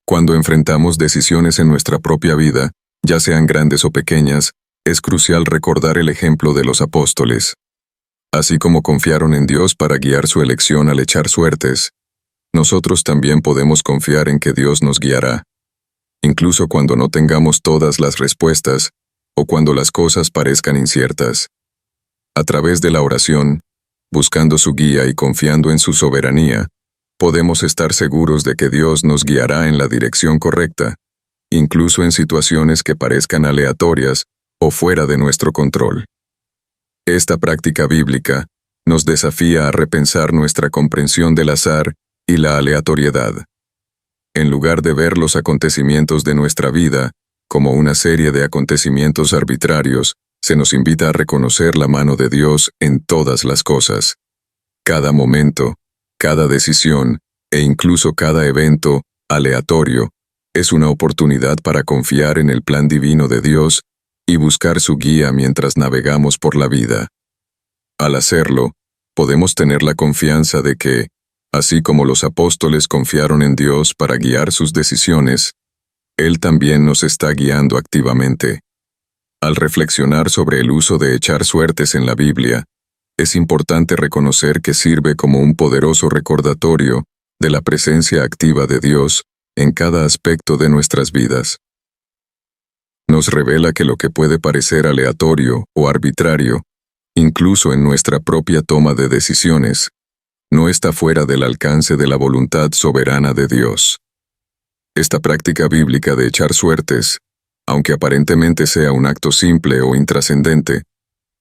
Cuando enfrentamos decisiones en nuestra propia vida, ya sean grandes o pequeñas, es crucial recordar el ejemplo de los apóstoles. Así como confiaron en Dios para guiar su elección al echar suertes, nosotros también podemos confiar en que Dios nos guiará. Incluso cuando no tengamos todas las respuestas, o cuando las cosas parezcan inciertas. A través de la oración, buscando su guía y confiando en su soberanía, podemos estar seguros de que Dios nos guiará en la dirección correcta, incluso en situaciones que parezcan aleatorias o fuera de nuestro control. Esta práctica bíblica nos desafía a repensar nuestra comprensión del azar y la aleatoriedad. En lugar de ver los acontecimientos de nuestra vida como una serie de acontecimientos arbitrarios, se nos invita a reconocer la mano de Dios en todas las cosas. Cada momento, cada decisión, e incluso cada evento aleatorio, es una oportunidad para confiar en el plan divino de Dios y buscar su guía mientras navegamos por la vida. Al hacerlo, podemos tener la confianza de que, así como los apóstoles confiaron en Dios para guiar sus decisiones, Él también nos está guiando activamente. Al reflexionar sobre el uso de echar suertes en la Biblia, es importante reconocer que sirve como un poderoso recordatorio de la presencia activa de Dios en cada aspecto de nuestras vidas. Nos revela que lo que puede parecer aleatorio o arbitrario, incluso en nuestra propia toma de decisiones, no está fuera del alcance de la voluntad soberana de Dios. Esta práctica bíblica de echar suertes, aunque aparentemente sea un acto simple o intrascendente,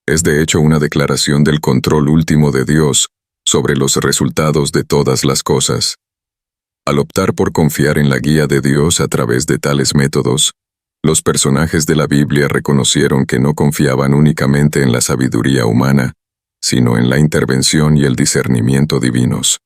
es de hecho una declaración del control último de Dios sobre los resultados de todas las cosas. Al optar por confiar en la guía de Dios a través de tales métodos, los personajes de la Biblia reconocieron que no confiaban únicamente en la sabiduría humana, sino en la intervención y el discernimiento divinos.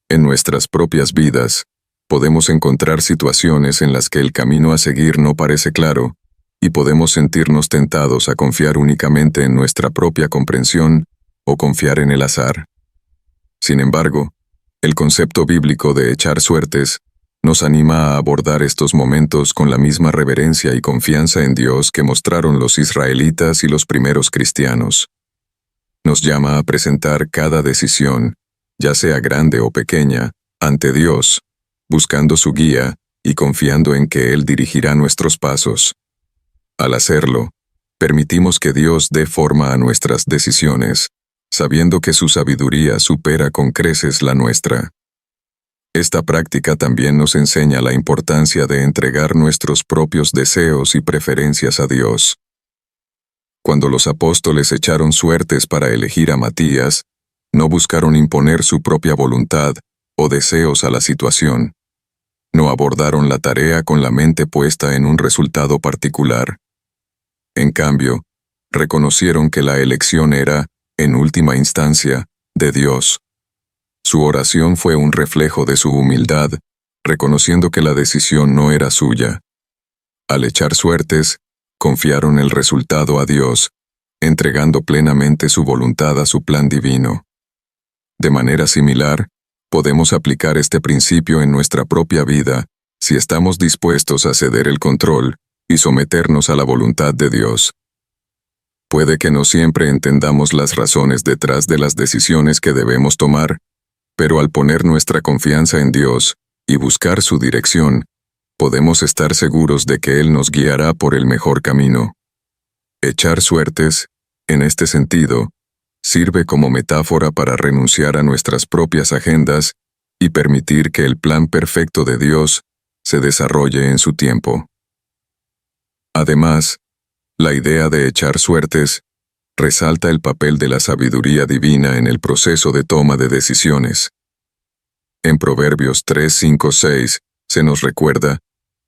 En nuestras propias vidas, podemos encontrar situaciones en las que el camino a seguir no parece claro, y podemos sentirnos tentados a confiar únicamente en nuestra propia comprensión o confiar en el azar. Sin embargo, el concepto bíblico de echar suertes nos anima a abordar estos momentos con la misma reverencia y confianza en Dios que mostraron los israelitas y los primeros cristianos. Nos llama a presentar cada decisión, ya sea grande o pequeña, ante Dios, buscando su guía y confiando en que Él dirigirá nuestros pasos. Al hacerlo, permitimos que Dios dé forma a nuestras decisiones, sabiendo que su sabiduría supera con creces la nuestra. Esta práctica también nos enseña la importancia de entregar nuestros propios deseos y preferencias a Dios. Cuando los apóstoles echaron suertes para elegir a Matías, no buscaron imponer su propia voluntad o deseos a la situación. No abordaron la tarea con la mente puesta en un resultado particular. En cambio, reconocieron que la elección era, en última instancia, de Dios. Su oración fue un reflejo de su humildad, reconociendo que la decisión no era suya. Al echar suertes, confiaron el resultado a Dios, entregando plenamente su voluntad a su plan divino. De manera similar, podemos aplicar este principio en nuestra propia vida si estamos dispuestos a ceder el control y someternos a la voluntad de Dios. Puede que no siempre entendamos las razones detrás de las decisiones que debemos tomar, pero al poner nuestra confianza en Dios y buscar su dirección, podemos estar seguros de que Él nos guiará por el mejor camino. Echar suertes, en este sentido, sirve como metáfora para renunciar a nuestras propias agendas y permitir que el plan perfecto de Dios se desarrolle en su tiempo. Además, la idea de echar suertes resalta el papel de la sabiduría divina en el proceso de toma de decisiones. En Proverbios 3:5-6 se nos recuerda: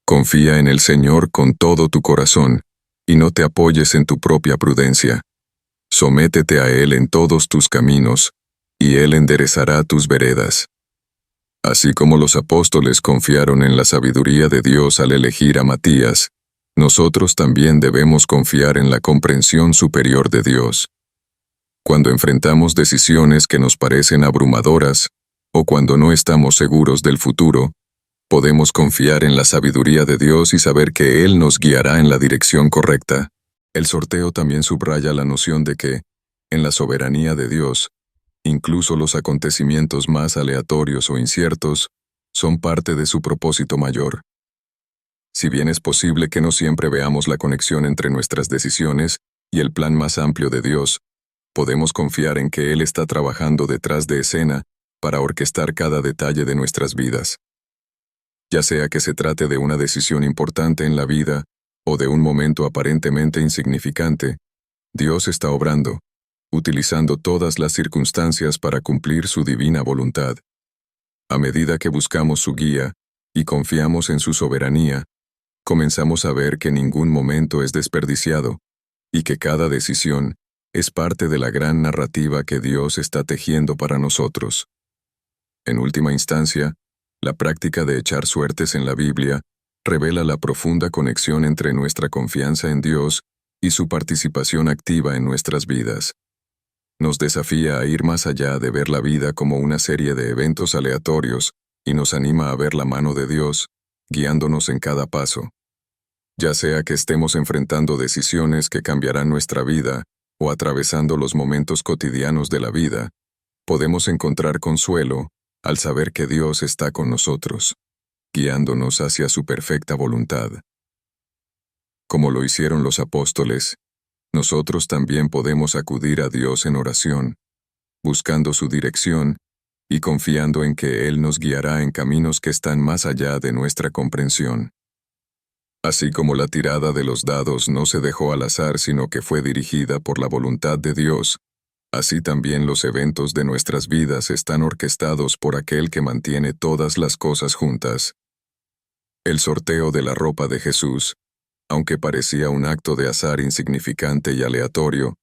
confía en el Señor con todo tu corazón, y no te apoyes en tu propia prudencia. Sométete a Él en todos tus caminos, y Él enderezará tus veredas. Así como los apóstoles confiaron en la sabiduría de Dios al elegir a Matías, nosotros también debemos confiar en la comprensión superior de Dios. Cuando enfrentamos decisiones que nos parecen abrumadoras, o cuando no estamos seguros del futuro, podemos confiar en la sabiduría de Dios y saber que Él nos guiará en la dirección correcta. El sorteo también subraya la noción de que, en la soberanía de Dios, incluso los acontecimientos más aleatorios o inciertos son parte de su propósito mayor. Si bien es posible que no siempre veamos la conexión entre nuestras decisiones y el plan más amplio de Dios, podemos confiar en que Él está trabajando detrás de escena para orquestar cada detalle de nuestras vidas. Ya sea que se trate de una decisión importante en la vida o de un momento aparentemente insignificante, Dios está obrando, utilizando todas las circunstancias para cumplir su divina voluntad. A medida que buscamos su guía y confiamos en su soberanía, comenzamos a ver que ningún momento es desperdiciado y que cada decisión es parte de la gran narrativa que Dios está tejiendo para nosotros. En última instancia, la práctica de echar suertes en la Biblia revela la profunda conexión entre nuestra confianza en Dios y su participación activa en nuestras vidas. Nos desafía a ir más allá de ver la vida como una serie de eventos aleatorios y nos anima a ver la mano de Dios, guiándonos en cada paso. Ya sea que estemos enfrentando decisiones que cambiarán nuestra vida o atravesando los momentos cotidianos de la vida, podemos encontrar consuelo al saber que Dios está con nosotros, guiándonos hacia su perfecta voluntad. Como lo hicieron los apóstoles, nosotros también podemos acudir a Dios en oración, buscando su dirección y confiando en que Él nos guiará en caminos que están más allá de nuestra comprensión. Así como la tirada de los dados no se dejó al azar sino que fue dirigida por la voluntad de Dios, así también los eventos de nuestras vidas están orquestados por aquel que mantiene todas las cosas juntas. El sorteo de la ropa de Jesús, aunque parecía un acto de azar insignificante y aleatorio,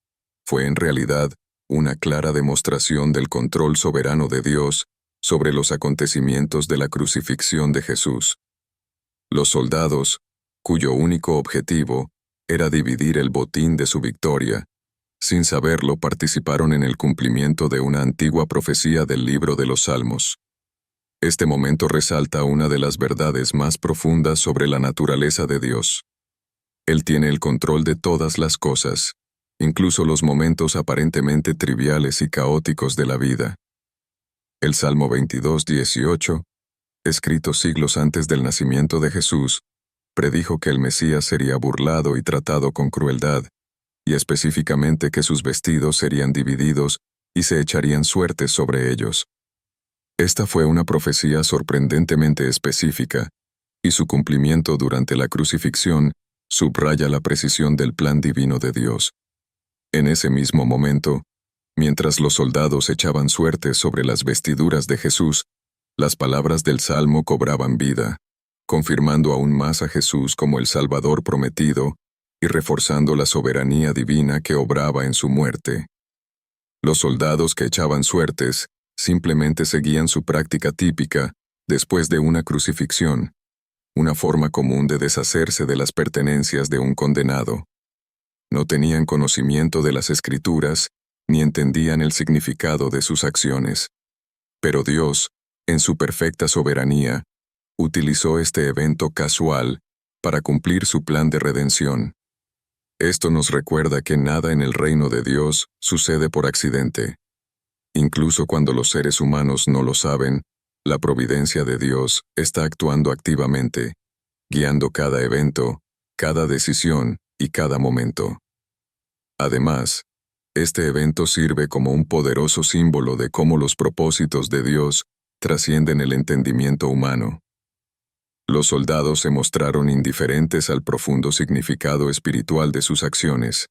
fue en realidad una clara demostración del control soberano de Dios sobre los acontecimientos de la crucifixión de Jesús. Los soldados, cuyo único objetivo era dividir el botín de su victoria, sin saberlo participaron en el cumplimiento de una antigua profecía del libro de los Salmos. Este momento resalta una de las verdades más profundas sobre la naturaleza de Dios. Él tiene el control de todas las cosas, incluso los momentos aparentemente triviales y caóticos de la vida. El Salmo 22:18, escrito siglos antes del nacimiento de Jesús, predijo que el Mesías sería burlado y tratado con crueldad, y específicamente que sus vestidos serían divididos y se echarían suertes sobre ellos. Esta fue una profecía sorprendentemente específica, y su cumplimiento durante la crucifixión subraya la precisión del plan divino de Dios. En ese mismo momento, mientras los soldados echaban suertes sobre las vestiduras de Jesús, las palabras del Salmo cobraban vida, confirmando aún más a Jesús como el Salvador prometido y reforzando la soberanía divina que obraba en su muerte. Los soldados que echaban suertes simplemente seguían su práctica típica después de una crucifixión, una forma común de deshacerse de las pertenencias de un condenado. No tenían conocimiento de las Escrituras ni entendían el significado de sus acciones. Pero Dios, en su perfecta soberanía, utilizó este evento casual para cumplir su plan de redención. Esto nos recuerda que nada en el reino de Dios sucede por accidente. Incluso cuando los seres humanos no lo saben, la providencia de Dios está actuando activamente, guiando cada evento, cada decisión y cada momento. Además, este evento sirve como un poderoso símbolo de cómo los propósitos de Dios trascienden el entendimiento humano. Los soldados se mostraron indiferentes al profundo significado espiritual de sus acciones.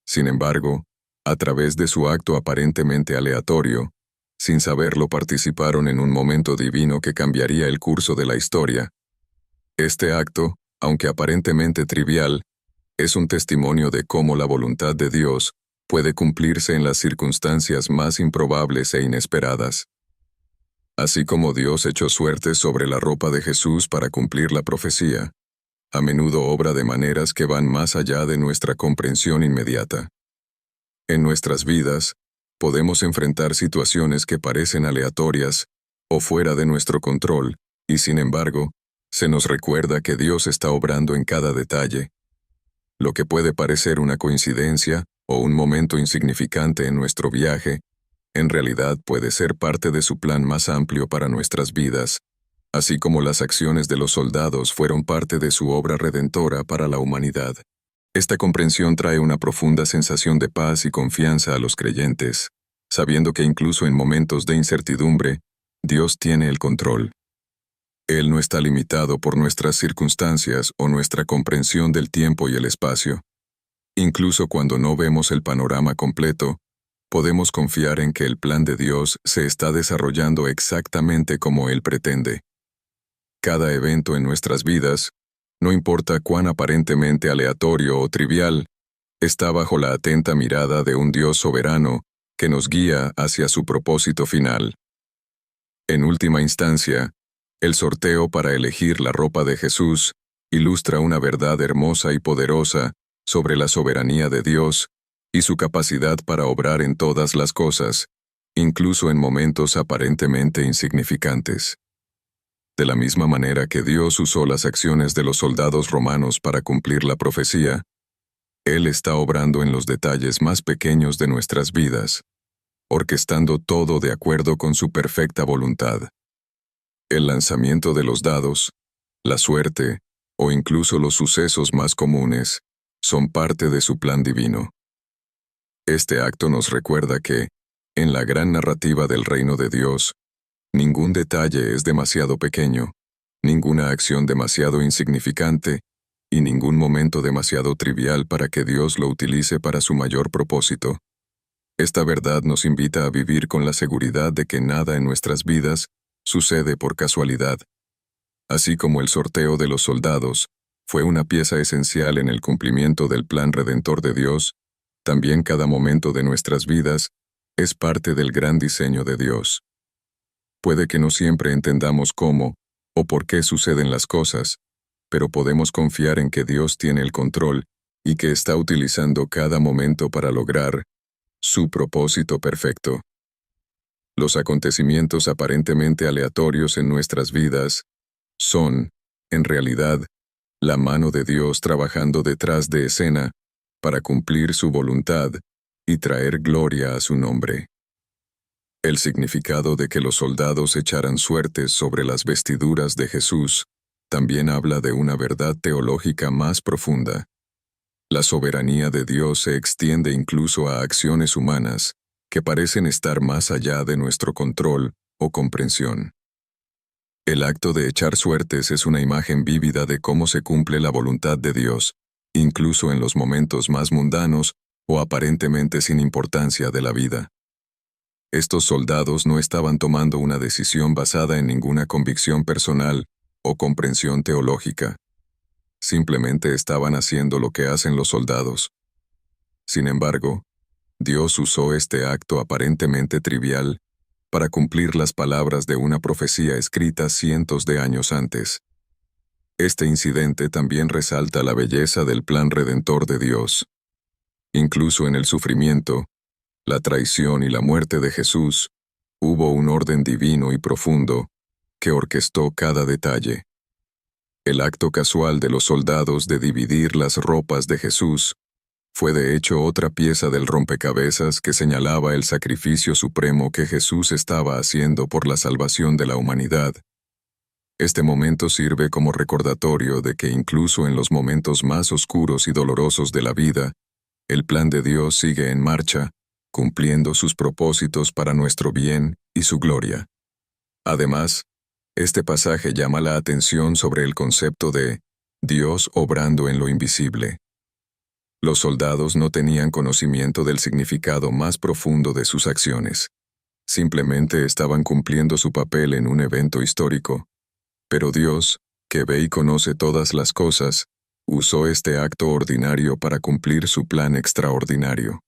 Sin embargo, a través de su acto aparentemente aleatorio, sin saberlo participaron en un momento divino que cambiaría el curso de la historia. Este acto, aunque aparentemente trivial, es un testimonio de cómo la voluntad de Dios puede cumplirse en las circunstancias más improbables e inesperadas. Así como Dios echó suertes sobre la ropa de Jesús para cumplir la profecía, a menudo obra de maneras que van más allá de nuestra comprensión inmediata. En nuestras vidas, podemos enfrentar situaciones que parecen aleatorias o fuera de nuestro control, Y sin embargo, se nos recuerda que Dios está obrando en cada detalle. Lo que puede parecer una coincidencia o un momento insignificante en nuestro viaje, en realidad puede ser parte de su plan más amplio para nuestras vidas, así como las acciones de los soldados fueron parte de su obra redentora para la humanidad. Esta comprensión trae una profunda sensación de paz y confianza a los creyentes, sabiendo que incluso en momentos de incertidumbre, Dios tiene el control. Él no está limitado por nuestras circunstancias o nuestra comprensión del tiempo y el espacio. Incluso cuando no vemos el panorama completo, podemos confiar en que el plan de Dios se está desarrollando exactamente como Él pretende. Cada evento en nuestras vidas, no importa cuán aparentemente aleatorio o trivial, está bajo la atenta mirada de un Dios soberano que nos guía hacia su propósito final. En última instancia, el sorteo para elegir la ropa de Jesús ilustra una verdad hermosa y poderosa sobre la soberanía de Dios y su capacidad para obrar en todas las cosas, incluso en momentos aparentemente insignificantes. De la misma manera que Dios usó las acciones de los soldados romanos para cumplir la profecía, Él está obrando en los detalles más pequeños de nuestras vidas, orquestando todo de acuerdo con su perfecta voluntad. El lanzamiento de los dados, la suerte, o incluso los sucesos más comunes, son parte de su plan divino. Este acto nos recuerda que, en la gran narrativa del reino de Dios, ningún detalle es demasiado pequeño, ninguna acción demasiado insignificante, y ningún momento demasiado trivial para que Dios lo utilice para su mayor propósito. Esta verdad nos invita a vivir con la seguridad de que nada en nuestras vidas sucede por casualidad. Así como el sorteo de los soldados fue una pieza esencial en el cumplimiento del plan redentor de Dios, también cada momento de nuestras vidas es parte del gran diseño de Dios. Puede que no siempre entendamos cómo o por qué suceden las cosas, pero podemos confiar en que Dios tiene el control y que está utilizando cada momento para lograr su propósito perfecto. Los acontecimientos aparentemente aleatorios en nuestras vidas son, en realidad, la mano de Dios trabajando detrás de escena para cumplir su voluntad y traer gloria a su nombre. El significado de que los soldados echaran suertes sobre las vestiduras de Jesús también habla de una verdad teológica más profunda. La soberanía de Dios se extiende incluso a acciones humanas que parecen estar más allá de nuestro control o comprensión. El acto de echar suertes es una imagen vívida de cómo se cumple la voluntad de Dios, incluso en los momentos más mundanos o aparentemente sin importancia de la vida. Estos soldados no estaban tomando una decisión basada en ninguna convicción personal o comprensión teológica. Simplemente estaban haciendo lo que hacen los soldados. Sin embargo, Dios usó este acto aparentemente trivial para cumplir las palabras de una profecía escrita cientos de años antes. Este incidente también resalta la belleza del plan redentor de Dios. Incluso en el sufrimiento, la traición y la muerte de Jesús, hubo un orden divino y profundo que orquestó cada detalle. El acto casual de los soldados de dividir las ropas de Jesús fue de hecho otra pieza del rompecabezas que señalaba el sacrificio supremo que Jesús estaba haciendo por la salvación de la humanidad. Este momento sirve como recordatorio de que incluso en los momentos más oscuros y dolorosos de la vida, el plan de Dios sigue en marcha, cumpliendo sus propósitos para nuestro bien y su gloria. Además, este pasaje llama la atención sobre el concepto de Dios obrando en lo invisible. Los soldados no tenían conocimiento del significado más profundo de sus acciones. Simplemente estaban cumpliendo su papel en un evento histórico. Pero Dios, que ve y conoce todas las cosas, usó este acto ordinario para cumplir su plan extraordinario.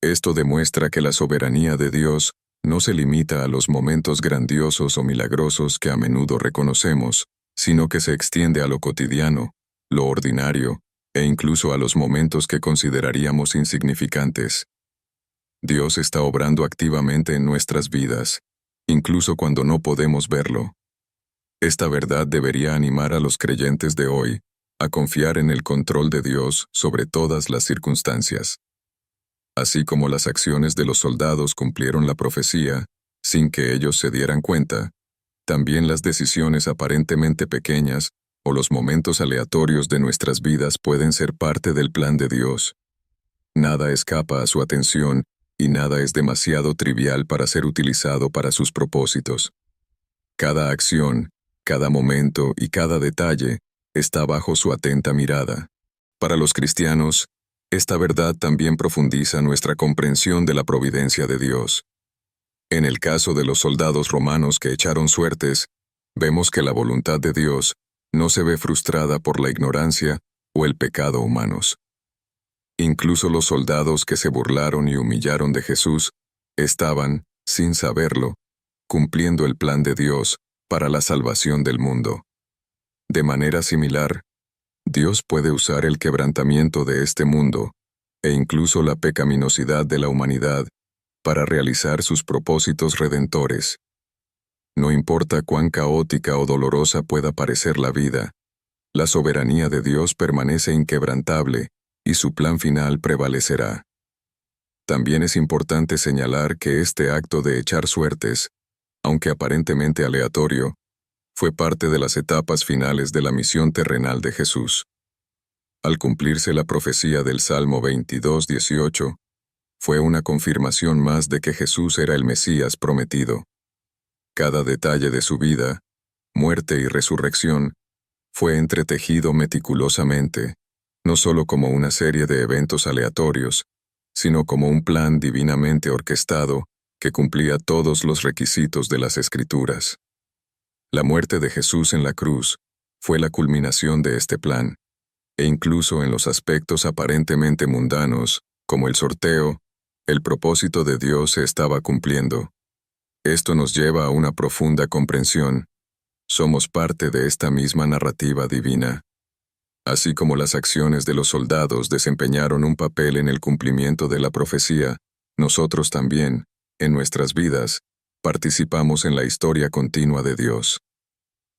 Esto demuestra que la soberanía de Dios no se limita a los momentos grandiosos o milagrosos que a menudo reconocemos, sino que se extiende a lo cotidiano, lo ordinario, e incluso a los momentos que consideraríamos insignificantes. Dios está obrando activamente en nuestras vidas, incluso cuando no podemos verlo. Esta verdad debería animar a los creyentes de hoy a confiar en el control de Dios sobre todas las circunstancias. Así como las acciones de los soldados cumplieron la profecía, sin que ellos se dieran cuenta, también las decisiones aparentemente pequeñas o los momentos aleatorios de nuestras vidas pueden ser parte del plan de Dios. Nada escapa a su atención y nada es demasiado trivial para ser utilizado para sus propósitos. Cada acción, cada momento y cada detalle está bajo su atenta mirada. Para los cristianos, esta verdad también profundiza nuestra comprensión de la providencia de Dios. En el caso de los soldados romanos que echaron suertes, vemos que la voluntad de Dios no se ve frustrada por la ignorancia o el pecado humanos. Incluso los soldados que se burlaron y humillaron de Jesús estaban, sin saberlo, cumpliendo el plan de Dios para la salvación del mundo. De manera similar, Dios puede usar el quebrantamiento de este mundo, e incluso la pecaminosidad de la humanidad, para realizar sus propósitos redentores. No importa cuán caótica o dolorosa pueda parecer la vida, la soberanía de Dios permanece inquebrantable y su plan final prevalecerá. También es importante señalar que este acto de echar suertes, aunque aparentemente aleatorio, fue parte de las etapas finales de la misión terrenal de Jesús. Al cumplirse la profecía del Salmo 22:18, fue una confirmación más de que Jesús era el Mesías prometido. Cada detalle de su vida, muerte y resurrección, fue entretejido meticulosamente, no solo como una serie de eventos aleatorios, sino como un plan divinamente orquestado que cumplía todos los requisitos de las Escrituras. La muerte de Jesús en la cruz fue la culminación de este plan, e incluso en los aspectos aparentemente mundanos, como el sorteo, el propósito de Dios se estaba cumpliendo. Esto nos lleva a una profunda comprensión. Somos parte de esta misma narrativa divina. Así como las acciones de los soldados desempeñaron un papel en el cumplimiento de la profecía, nosotros también, en nuestras vidas, participamos en la historia continua de Dios.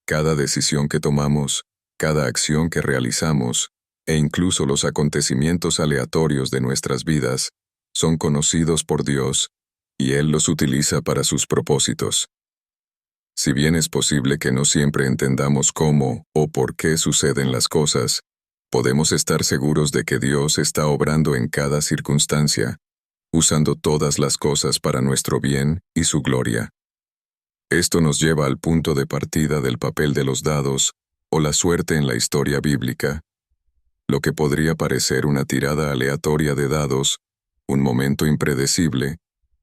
Cada decisión que tomamos, cada acción que realizamos, e incluso los acontecimientos aleatorios de nuestras vidas, son conocidos por Dios, y Él los utiliza para sus propósitos. Si bien es posible que no siempre entendamos cómo o por qué suceden las cosas, podemos estar seguros de que Dios está obrando en cada circunstancia, usando todas las cosas para nuestro bien y su gloria. Esto nos lleva al punto de partida del papel de los dados, o la suerte en la historia bíblica. Lo que podría parecer una tirada aleatoria de dados, un momento impredecible,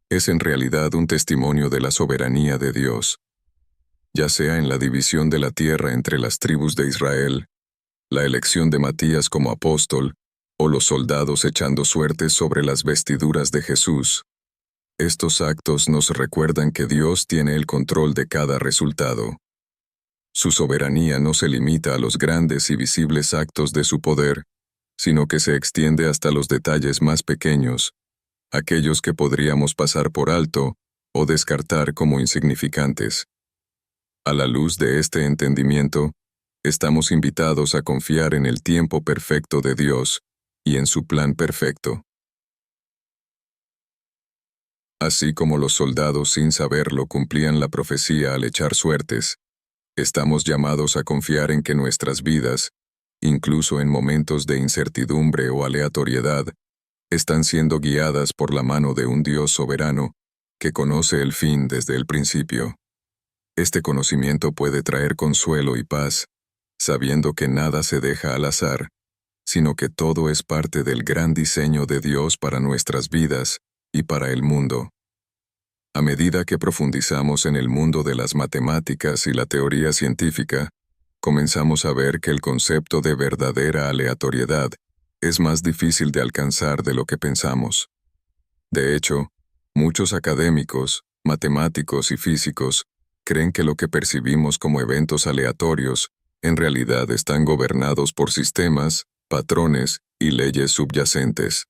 es en realidad un testimonio de la soberanía de Dios. Ya sea en la división de la tierra entre las tribus de Israel, la elección de Matías como apóstol, o los soldados echando suertes sobre las vestiduras de Jesús. Estos actos nos recuerdan que Dios tiene el control de cada resultado. Su soberanía no se limita a los grandes y visibles actos de su poder, sino que se extiende hasta los detalles más pequeños, aquellos que podríamos pasar por alto o descartar como insignificantes. A la luz de este entendimiento, estamos invitados a confiar en el tiempo perfecto de Dios y en su plan perfecto. Así como los soldados sin saberlo cumplían la profecía al echar suertes, estamos llamados a confiar en que nuestras vidas, incluso en momentos de incertidumbre o aleatoriedad, están siendo guiadas por la mano de un Dios soberano que conoce el fin desde el principio. Este conocimiento puede traer consuelo y paz, sabiendo que nada se deja al azar, sino que todo es parte del gran diseño de Dios para nuestras vidas y para el mundo. A medida que profundizamos en el mundo de las matemáticas y la teoría científica, comenzamos a ver que el concepto de verdadera aleatoriedad es más difícil de alcanzar de lo que pensamos. De hecho, muchos académicos, matemáticos y físicos creen que lo que percibimos como eventos aleatorios en realidad están gobernados por sistemas, patrones y leyes subyacentes.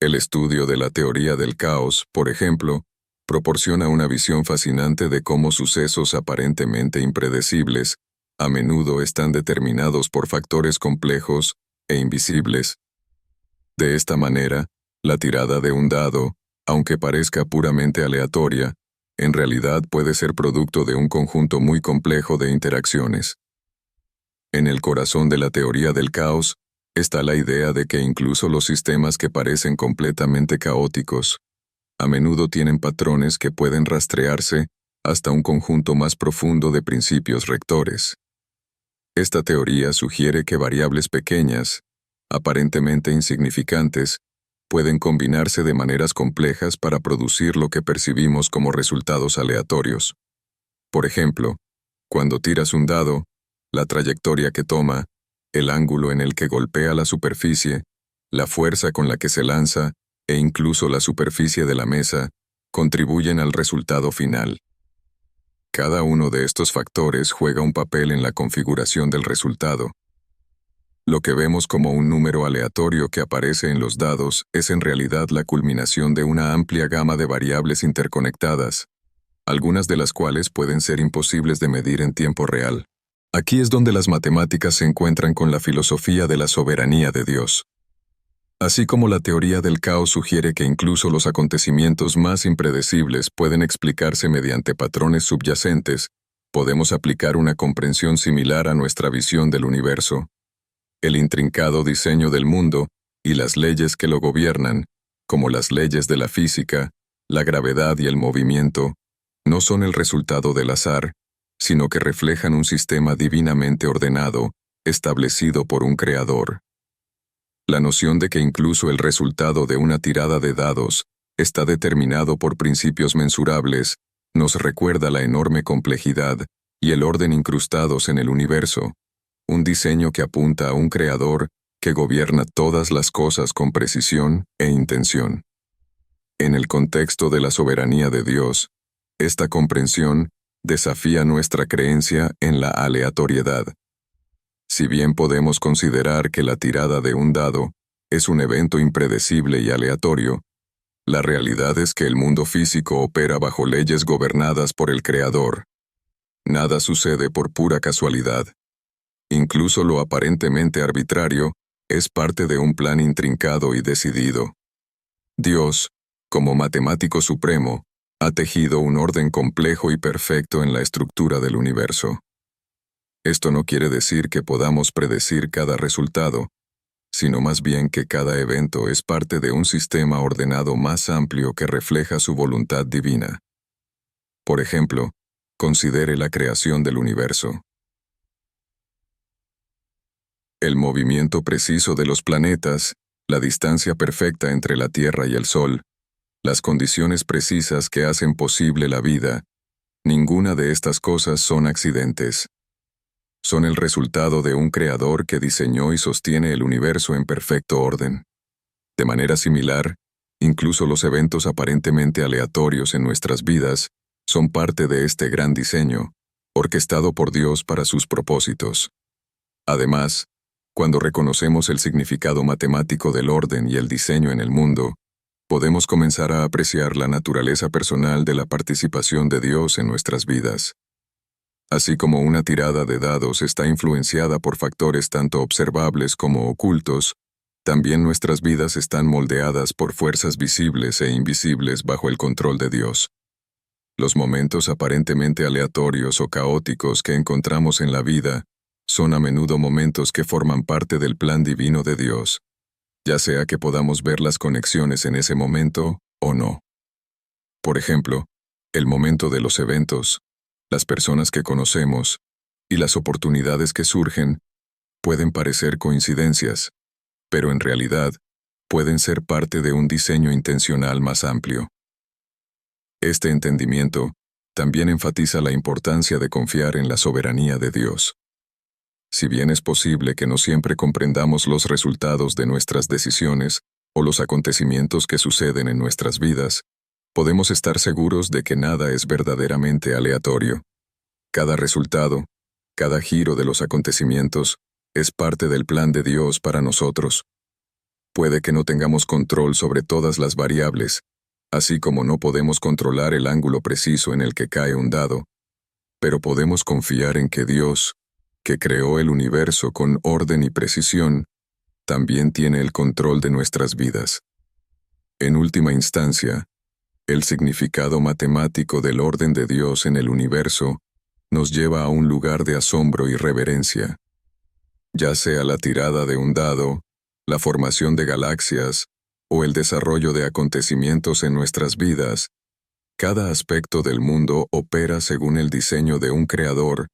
El estudio de la teoría del caos, por ejemplo, proporciona una visión fascinante de cómo sucesos aparentemente impredecibles a menudo están determinados por factores complejos e invisibles. De esta manera, la tirada de un dado, aunque parezca puramente aleatoria, en realidad puede ser producto de un conjunto muy complejo de interacciones. En el corazón de la teoría del caos está la idea de que incluso los sistemas que parecen completamente caóticos, a menudo tienen patrones que pueden rastrearse hasta un conjunto más profundo de principios rectores. Esta teoría sugiere que variables pequeñas, aparentemente insignificantes, pueden combinarse de maneras complejas para producir lo que percibimos como resultados aleatorios. Por ejemplo, cuando tiras un dado, la trayectoria que toma, el ángulo en el que golpea la superficie, la fuerza con la que se lanza e incluso la superficie de la mesa contribuyen al resultado final. Cada uno de estos factores juega un papel en la configuración del resultado. Lo que vemos como un número aleatorio que aparece en los dados es en realidad la culminación de una amplia gama de variables interconectadas, algunas de las cuales pueden ser imposibles de medir en tiempo real. Aquí es donde las matemáticas se encuentran con la filosofía de la soberanía de Dios. Así como la teoría del caos sugiere que incluso los acontecimientos más impredecibles pueden explicarse mediante patrones subyacentes, podemos aplicar una comprensión similar a nuestra visión del universo. El intrincado diseño del mundo y las leyes que lo gobiernan, como las leyes de la física, la gravedad y el movimiento, no son el resultado del azar, sino que reflejan un sistema divinamente ordenado, establecido por un creador. La noción de que incluso el resultado de una tirada de dados está determinado por principios mensurables nos recuerda la enorme complejidad y el orden incrustados en el universo, un diseño que apunta a un creador que gobierna todas las cosas con precisión e intención. En el contexto de la soberanía de Dios, esta comprensión desafía nuestra creencia en la aleatoriedad. Si bien podemos considerar que la tirada de un dado es un evento impredecible y aleatorio, la realidad es que el mundo físico opera bajo leyes gobernadas por el Creador. Nada sucede por pura casualidad. Incluso lo aparentemente arbitrario es parte de un plan intrincado y decidido. Dios, como matemático supremo, ha tejido un orden complejo y perfecto en la estructura del universo. Esto no quiere decir que podamos predecir cada resultado, sino más bien que cada evento es parte de un sistema ordenado más amplio que refleja su voluntad divina. Por ejemplo, considere la creación del universo. El movimiento preciso de los planetas, la distancia perfecta entre la Tierra y el Sol, las condiciones precisas que hacen posible la vida, ninguna de estas cosas son accidentes. Son el resultado de un creador que diseñó y sostiene el universo en perfecto orden. De manera similar, incluso los eventos aparentemente aleatorios en nuestras vidas son parte de este gran diseño, orquestado por Dios para sus propósitos. Además, cuando reconocemos el significado matemático del orden y el diseño en el mundo, podemos comenzar a apreciar la naturaleza personal de la participación de Dios en nuestras vidas. Así como una tirada de dados está influenciada por factores tanto observables como ocultos, también nuestras vidas están moldeadas por fuerzas visibles e invisibles bajo el control de Dios. Los momentos aparentemente aleatorios o caóticos que encontramos en la vida son a menudo momentos que forman parte del plan divino de Dios, ya sea que podamos ver las conexiones en ese momento o no. Por ejemplo, el momento de los eventos, las personas que conocemos y las oportunidades que surgen pueden parecer coincidencias, pero en realidad pueden ser parte de un diseño intencional más amplio. Este entendimiento también enfatiza la importancia de confiar en la soberanía de Dios. Si bien es posible que no siempre comprendamos los resultados de nuestras decisiones o los acontecimientos que suceden en nuestras vidas, podemos estar seguros de que nada es verdaderamente aleatorio. Cada resultado, cada giro de los acontecimientos, es parte del plan de Dios para nosotros. Puede que no tengamos control sobre todas las variables, así como no podemos controlar el ángulo preciso en el que cae un dado, pero podemos confiar en que Dios, que creó el universo con orden y precisión, también tiene el control de nuestras vidas. En última instancia, el significado matemático del orden de Dios en el universo nos lleva a un lugar de asombro y reverencia. Ya sea la tirada de un dado, la formación de galaxias o el desarrollo de acontecimientos en nuestras vidas, cada aspecto del mundo opera según el diseño de un creador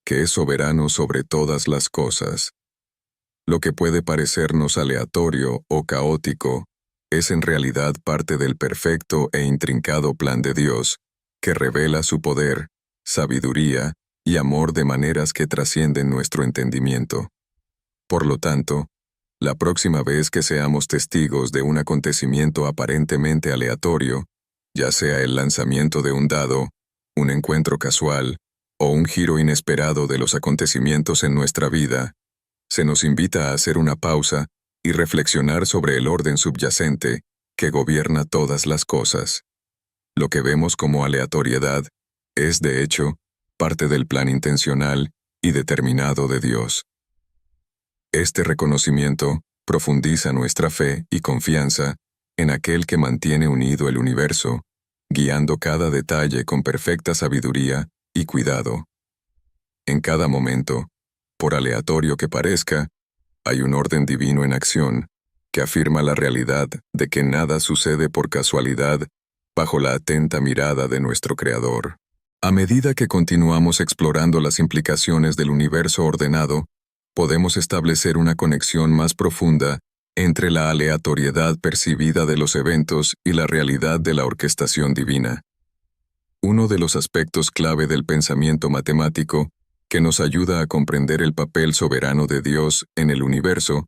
que es soberano sobre todas las cosas. Lo que puede parecernos aleatorio o caótico es en realidad parte del perfecto e intrincado plan de Dios, que revela su poder, sabiduría y amor de maneras que trascienden nuestro entendimiento. Por lo tanto, la próxima vez que seamos testigos de un acontecimiento aparentemente aleatorio, ya sea el lanzamiento de un dado, un encuentro casual, o un giro inesperado de los acontecimientos en nuestra vida, se nos invita a hacer una pausa y reflexionar sobre el orden subyacente que gobierna todas las cosas. Lo que vemos como aleatoriedad es, de hecho, parte del plan intencional y determinado de Dios. Este reconocimiento profundiza nuestra fe y confianza en aquel que mantiene unido el universo, guiando cada detalle con perfecta sabiduría y cuidado. En cada momento, por aleatorio que parezca, hay un orden divino en acción, que afirma la realidad de que nada sucede por casualidad bajo la atenta mirada de nuestro Creador. A medida que continuamos explorando las implicaciones del universo ordenado, podemos establecer una conexión más profunda entre la aleatoriedad percibida de los eventos y la realidad de la orquestación divina. Uno de los aspectos clave del pensamiento matemático que nos ayuda a comprender el papel soberano de Dios en el universo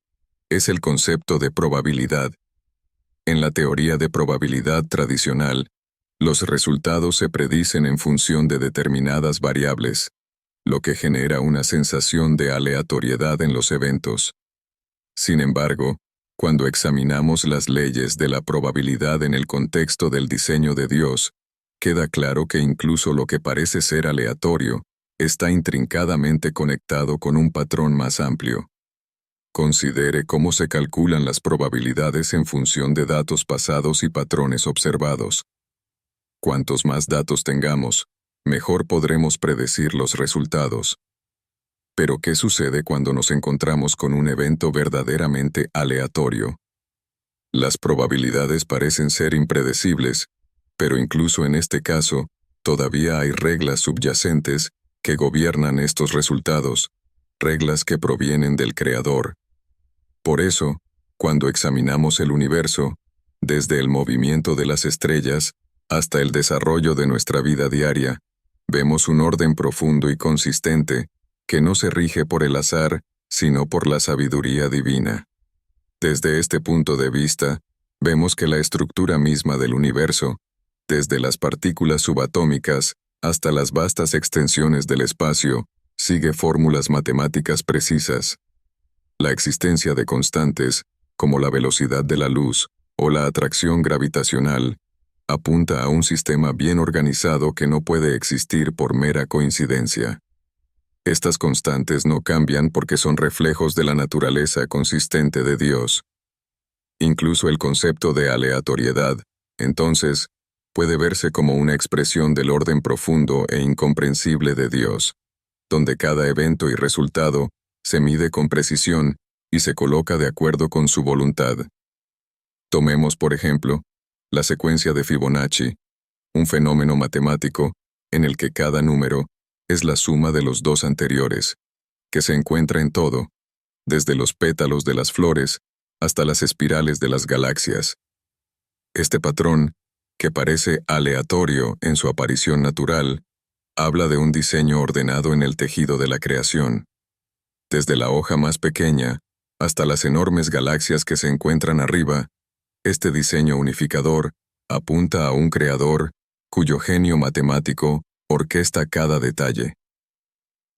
es el concepto de probabilidad. En la teoría de probabilidad tradicional, los resultados se predicen en función de determinadas variables, lo que genera una sensación de aleatoriedad en los eventos. Sin embargo, cuando examinamos las leyes de la probabilidad en el contexto del diseño de Dios, queda claro que incluso lo que parece ser aleatorio está intrincadamente conectado con un patrón más amplio. Considere cómo se calculan las probabilidades en función de datos pasados y patrones observados. Cuantos más datos tengamos, mejor podremos predecir los resultados. Pero ¿qué sucede cuando nos encontramos con un evento verdaderamente aleatorio? Las probabilidades parecen ser impredecibles, pero incluso en este caso, todavía hay reglas subyacentes que gobiernan estos resultados, reglas que provienen del Creador. Por eso, cuando examinamos el universo, desde el movimiento de las estrellas hasta el desarrollo de nuestra vida diaria, vemos un orden profundo y consistente que no se rige por el azar, sino por la sabiduría divina. Desde este punto de vista, vemos que la estructura misma del universo, desde las partículas subatómicas hasta las vastas extensiones del espacio, sigue fórmulas matemáticas precisas. La existencia de constantes, como la velocidad de la luz o la atracción gravitacional, apunta a un sistema bien organizado que no puede existir por mera coincidencia. Estas constantes no cambian porque son reflejos de la naturaleza consistente de Dios. Incluso el concepto de aleatoriedad, entonces, puede verse como una expresión del orden profundo e incomprensible de Dios, donde cada evento y resultado se mide con precisión y se coloca de acuerdo con su voluntad. Tomemos, por ejemplo, la secuencia de Fibonacci, un fenómeno matemático en el que cada número es la suma de los dos anteriores, que se encuentra en todo, desde los pétalos de las flores hasta las espirales de las galaxias. Este patrón, que parece aleatorio en su aparición natural, habla de un diseño ordenado en el tejido de la creación. Desde la hoja más pequeña hasta las enormes galaxias que se encuentran arriba, este diseño unificador apunta a un creador cuyo genio matemático orquesta cada detalle.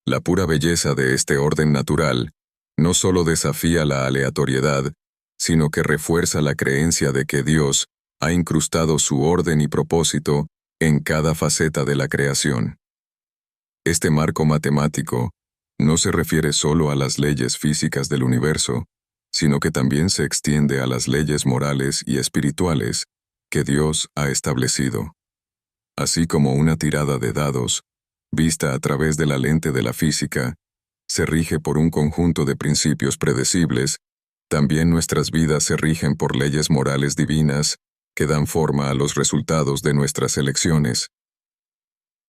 La pura belleza de este orden natural no solo desafía la aleatoriedad, sino que refuerza la creencia de que Dios, ha incrustado su orden y propósito en cada faceta de la creación. Este marco matemático no se refiere solo a las leyes físicas del universo, sino que también se extiende a las leyes morales y espirituales que Dios ha establecido. Así como una tirada de dados, vista a través de la lente de la física, se rige por un conjunto de principios predecibles, también nuestras vidas se rigen por leyes morales divinas que dan forma a los resultados de nuestras elecciones.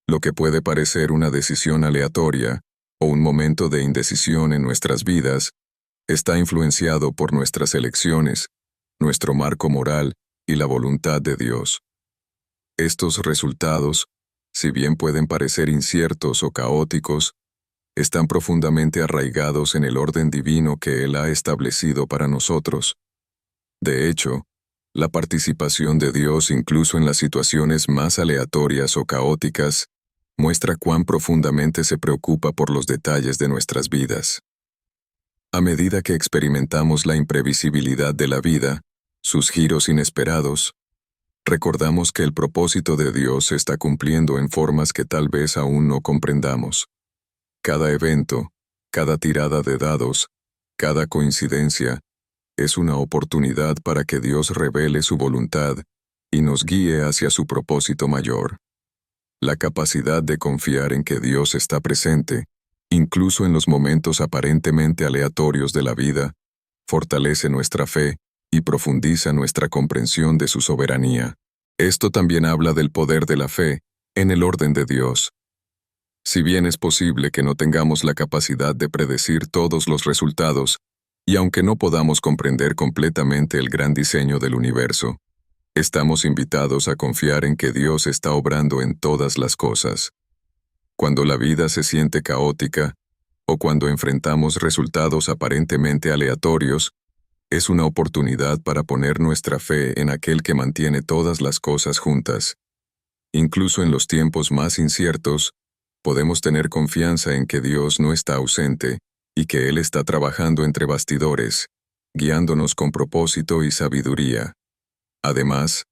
Lo que puede parecer una decisión aleatoria o un momento de indecisión en nuestras vidas, está influenciado por nuestras elecciones, nuestro marco moral y la voluntad de Dios. Estos resultados, si bien pueden parecer inciertos o caóticos, están profundamente arraigados en el orden divino que Él ha establecido para nosotros. De hecho, la participación de Dios incluso en las situaciones más aleatorias o caóticas muestra cuán profundamente se preocupa por los detalles de nuestras vidas. A medida que experimentamos la imprevisibilidad de la vida, sus giros inesperados, recordamos que el propósito de Dios se está cumpliendo en formas que tal vez aún no comprendamos. Cada evento, cada tirada de dados, cada coincidencia, es una oportunidad para que Dios revele su voluntad y nos guíe hacia su propósito mayor. La capacidad de confiar en que Dios está presente, incluso en los momentos aparentemente aleatorios de la vida, fortalece nuestra fe y profundiza nuestra comprensión de su soberanía. Esto también habla del poder de la fe en el orden de Dios. Si bien es posible que no tengamos la capacidad de predecir todos los resultados, y aunque no podamos comprender completamente el gran diseño del universo, estamos invitados a confiar en que Dios está obrando en todas las cosas. Cuando la vida se siente caótica, o cuando enfrentamos resultados aparentemente aleatorios, es una oportunidad para poner nuestra fe en aquel que mantiene todas las cosas juntas. Incluso en los tiempos más inciertos, podemos tener confianza en que Dios no está ausente y que Él está trabajando entre bastidores, guiándonos con propósito y sabiduría. Además,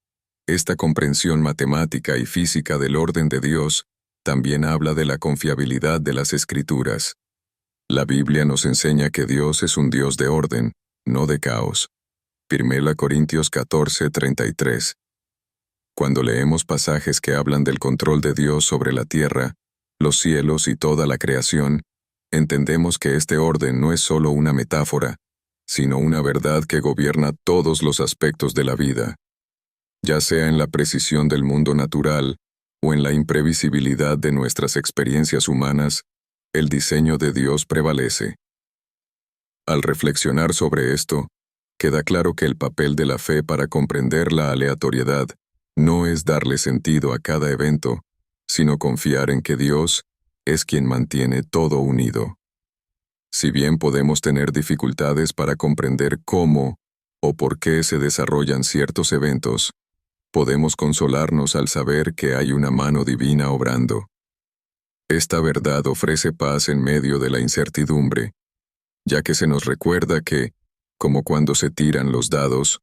esta comprensión matemática y física del orden de Dios también habla de la confiabilidad de las Escrituras. La Biblia nos enseña que Dios es un Dios de orden, no de caos. 1 Corintios 14:33. Cuando leemos pasajes que hablan del control de Dios sobre la tierra, los cielos y toda la creación, entendemos que este orden no es solo una metáfora, sino una verdad que gobierna todos los aspectos de la vida. Ya sea en la precisión del mundo natural o en la imprevisibilidad de nuestras experiencias humanas, el diseño de Dios prevalece. Al reflexionar sobre esto, queda claro que el papel de la fe para comprender la aleatoriedad no es darle sentido a cada evento, sino confiar en que Dios es quien mantiene todo unido. Si bien podemos tener dificultades para comprender cómo o por qué se desarrollan ciertos eventos, podemos consolarnos al saber que hay una mano divina obrando. Esta verdad ofrece paz en medio de la incertidumbre, ya que se nos recuerda que, como cuando se tiran los dados,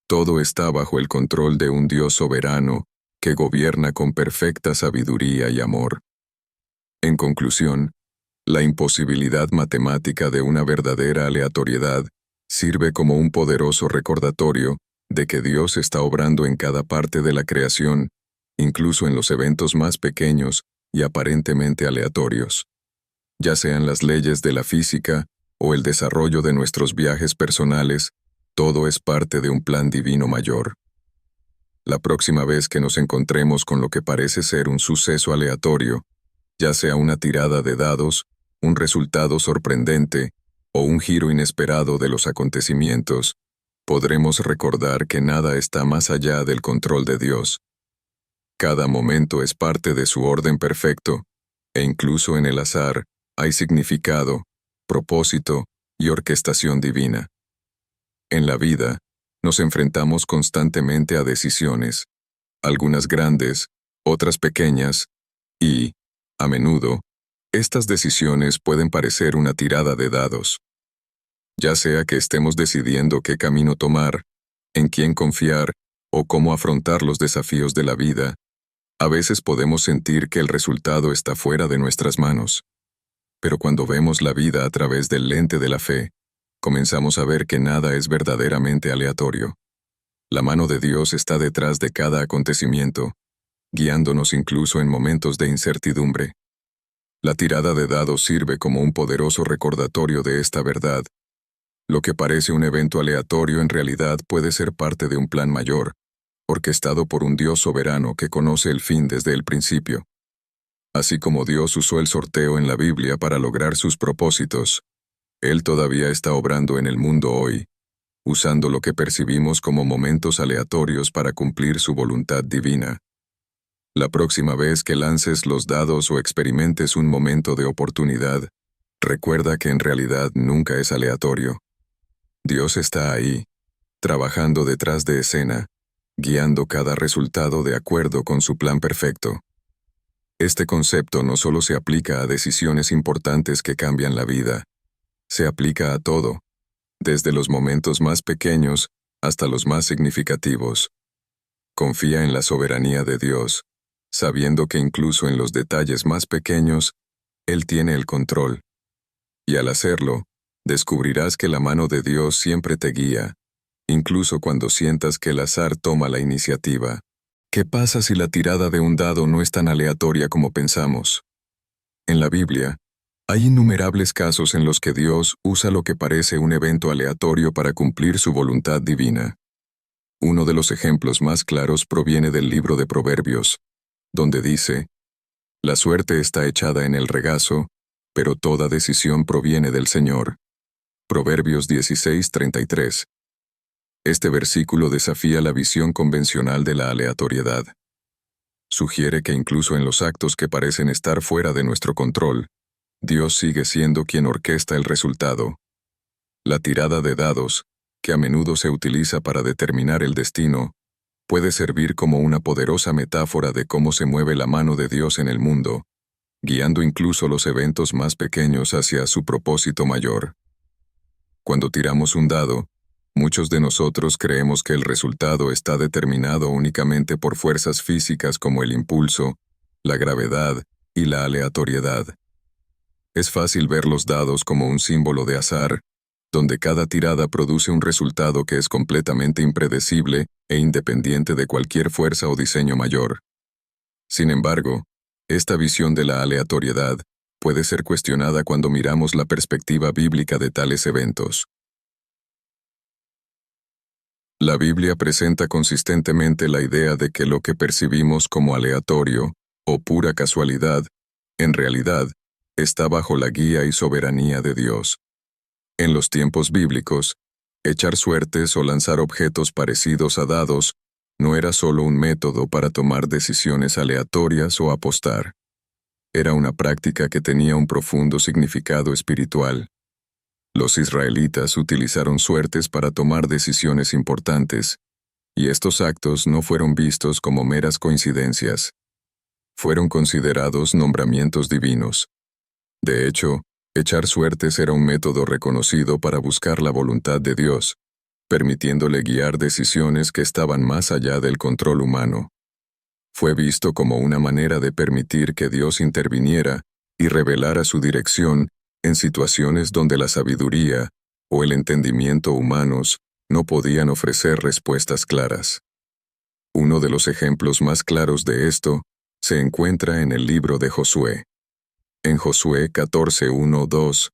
todo está bajo el control de un Dios soberano que gobierna con perfecta sabiduría y amor. En conclusión, la imposibilidad matemática de una verdadera aleatoriedad sirve como un poderoso recordatorio de que Dios está obrando en cada parte de la creación, incluso en los eventos más pequeños y aparentemente aleatorios. Ya sean las leyes de la física o el desarrollo de nuestros viajes personales, todo es parte de un plan divino mayor. La próxima vez que nos encontremos con lo que parece ser un suceso aleatorio, ya sea una tirada de dados, un resultado sorprendente o un giro inesperado de los acontecimientos, podremos recordar que nada está más allá del control de Dios. Cada momento es parte de su orden perfecto, e incluso en el azar hay significado, propósito y orquestación divina. En la vida, nos enfrentamos constantemente a decisiones, algunas grandes, otras pequeñas, y, a menudo, estas decisiones pueden parecer una tirada de dados. Ya sea que estemos decidiendo qué camino tomar, en quién confiar o cómo afrontar los desafíos de la vida, a veces podemos sentir que el resultado está fuera de nuestras manos. Pero cuando vemos la vida a través del lente de la fe, comenzamos a ver que nada es verdaderamente aleatorio. La mano de Dios está detrás de cada acontecimiento, guiándonos incluso en momentos de incertidumbre. La tirada de dados sirve como un poderoso recordatorio de esta verdad. Lo que parece un evento aleatorio en realidad puede ser parte de un plan mayor, orquestado por un Dios soberano que conoce el fin desde el principio. Así como Dios usó el sorteo en la Biblia para lograr sus propósitos, Él todavía está obrando en el mundo hoy, usando lo que percibimos como momentos aleatorios para cumplir su voluntad divina. La próxima vez que lances los dados o experimentes un momento de oportunidad, recuerda que en realidad nunca es aleatorio. Dios está ahí, trabajando detrás de escena, guiando cada resultado de acuerdo con su plan perfecto. Este concepto no solo se aplica a decisiones importantes que cambian la vida, se aplica a todo, desde los momentos más pequeños hasta los más significativos. Confía en la soberanía de Dios, sabiendo que incluso en los detalles más pequeños, Él tiene el control. Y al hacerlo, descubrirás que la mano de Dios siempre te guía, incluso cuando sientas que el azar toma la iniciativa. ¿Qué pasa si la tirada de un dado no es tan aleatoria como pensamos? En la Biblia, hay innumerables casos en los que Dios usa lo que parece un evento aleatorio para cumplir su voluntad divina. Uno de los ejemplos más claros proviene del libro de Proverbios, donde dice: «La suerte está echada en el regazo, pero toda decisión proviene del Señor». Proverbios 16:33. Este versículo desafía la visión convencional de la aleatoriedad. Sugiere que incluso en los actos que parecen estar fuera de nuestro control, Dios sigue siendo quien orquesta el resultado. La tirada de dados, que a menudo se utiliza para determinar el destino, puede servir como una poderosa metáfora de cómo se mueve la mano de Dios en el mundo, guiando incluso los eventos más pequeños hacia su propósito mayor. Cuando tiramos un dado, muchos de nosotros creemos que el resultado está determinado únicamente por fuerzas físicas como el impulso, la gravedad y la aleatoriedad. Es fácil ver los dados como un símbolo de azar, donde cada tirada produce un resultado que es completamente impredecible e independiente de cualquier fuerza o diseño mayor. Sin embargo, esta visión de la aleatoriedad puede ser cuestionada cuando miramos la perspectiva bíblica de tales eventos. La Biblia presenta consistentemente la idea de que lo que percibimos como aleatorio o pura casualidad, en realidad, está bajo la guía y soberanía de Dios. En los tiempos bíblicos, echar suertes o lanzar objetos parecidos a dados no era solo un método para tomar decisiones aleatorias o apostar. Era una práctica que tenía un profundo significado espiritual. Los israelitas utilizaron suertes para tomar decisiones importantes, y estos actos no fueron vistos como meras coincidencias. Fueron considerados nombramientos divinos. De hecho, echar suertes era un método reconocido para buscar la voluntad de Dios, permitiéndole guiar decisiones que estaban más allá del control humano. Fue visto como una manera de permitir que Dios interviniera y revelara su dirección en situaciones donde la sabiduría o el entendimiento humanos no podían ofrecer respuestas claras. Uno de los ejemplos más claros de esto se encuentra en el libro de Josué. En Josué 14:1-2,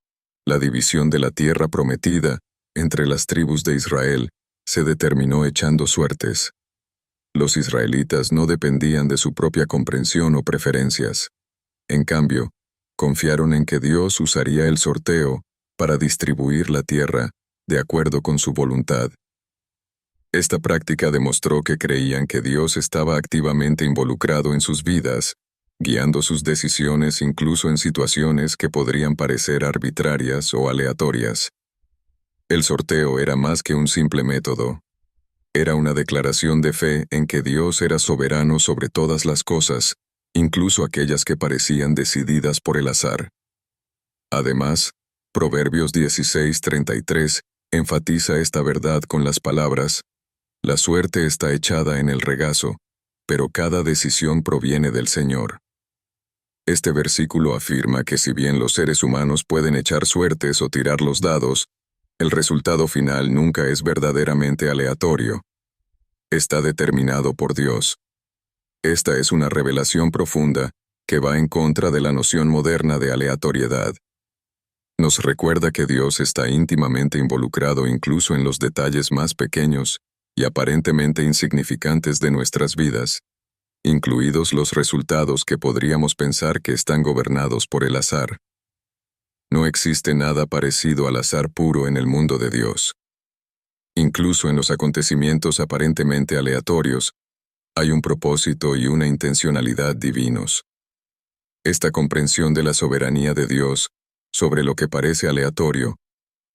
la división de la tierra prometida entre las tribus de Israel se determinó echando suertes. Los israelitas no dependían de su propia comprensión o preferencias. En cambio, confiaron en que Dios usaría el sorteo para distribuir la tierra de acuerdo con su voluntad. Esta práctica demostró que creían que Dios estaba activamente involucrado en sus vidas, guiando sus decisiones incluso en situaciones que podrían parecer arbitrarias o aleatorias. El sorteo era más que un simple método. Era una declaración de fe en que Dios era soberano sobre todas las cosas, incluso aquellas que parecían decididas por el azar. Además, Proverbios 16:33 enfatiza esta verdad con las palabras: La suerte está echada en el regazo, pero cada decisión proviene del Señor. Este versículo afirma que si bien los seres humanos pueden echar suertes o tirar los dados, el resultado final nunca es verdaderamente aleatorio. Está determinado por Dios. Esta es una revelación profunda que va en contra de la noción moderna de aleatoriedad. Nos recuerda que Dios está íntimamente involucrado incluso en los detalles más pequeños y aparentemente insignificantes de nuestras vidas, incluidos los resultados que podríamos pensar que están gobernados por el azar. No existe nada parecido al azar puro en el mundo de Dios. Incluso en los acontecimientos aparentemente aleatorios, hay un propósito y una intencionalidad divinos. Esta comprensión de la soberanía de Dios sobre lo que parece aleatorio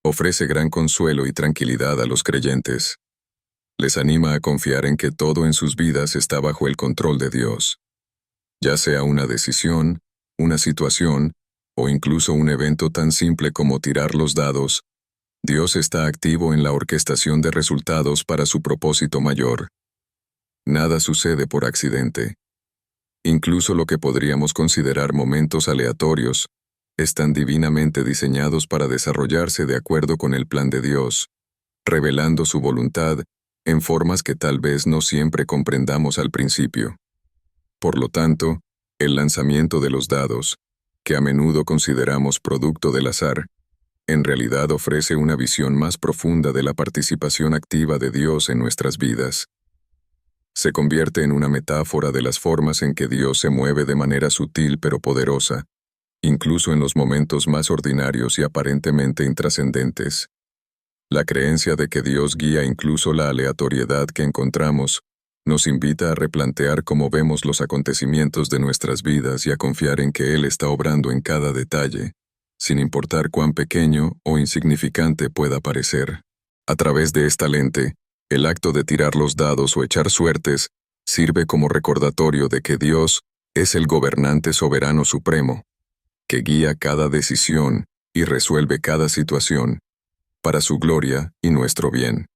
ofrece gran consuelo y tranquilidad a los creyentes. Les anima a confiar en que todo en sus vidas está bajo el control de Dios. Ya sea una decisión, una situación, o incluso un evento tan simple como tirar los dados, Dios está activo en la orquestación de resultados para su propósito mayor. Nada sucede por accidente. Incluso lo que podríamos considerar momentos aleatorios, están divinamente diseñados para desarrollarse de acuerdo con el plan de Dios, revelando su voluntad en formas que tal vez no siempre comprendamos al principio. Por lo tanto, el lanzamiento de los dados, que a menudo consideramos producto del azar, en realidad ofrece una visión más profunda de la participación activa de Dios en nuestras vidas. Se convierte en una metáfora de las formas en que Dios se mueve de manera sutil pero poderosa, incluso en los momentos más ordinarios y aparentemente intrascendentes. La creencia de que Dios guía incluso la aleatoriedad que encontramos, nos invita a replantear cómo vemos los acontecimientos de nuestras vidas y a confiar en que Él está obrando en cada detalle, sin importar cuán pequeño o insignificante pueda parecer. A través de esta lente, el acto de tirar los dados o echar suertes sirve como recordatorio de que Dios es el gobernante soberano supremo, que guía cada decisión y resuelve cada situación, para su gloria y nuestro bien.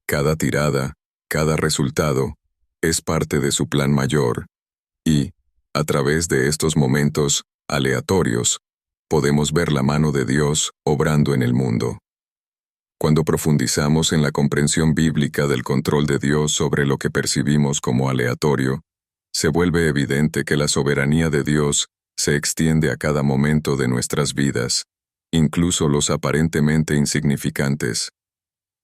Cada tirada, cada resultado, es parte de su plan mayor, y, a través de estos momentos aleatorios, podemos ver la mano de Dios obrando en el mundo. Cuando profundizamos en la comprensión bíblica del control de Dios sobre lo que percibimos como aleatorio, se vuelve evidente que la soberanía de Dios se extiende a cada momento de nuestras vidas, incluso los aparentemente insignificantes.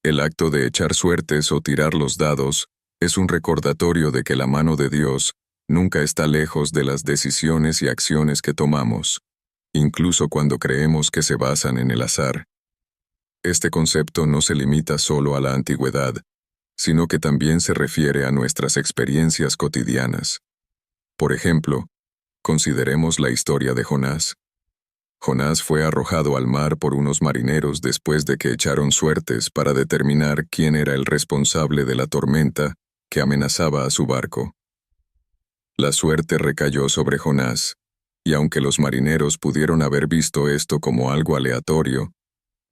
El acto de echar suertes o tirar los dados es un recordatorio de que la mano de Dios nunca está lejos de las decisiones y acciones que tomamos, incluso cuando creemos que se basan en el azar. Este concepto no se limita solo a la antigüedad, sino que también se refiere a nuestras experiencias cotidianas. Por ejemplo, consideremos la historia de Jonás. Jonás fue arrojado al mar por unos marineros después de que echaron suertes para determinar quién era el responsable de la tormenta que amenazaba a su barco. La suerte recayó sobre Jonás, y aunque los marineros pudieron haber visto esto como algo aleatorio,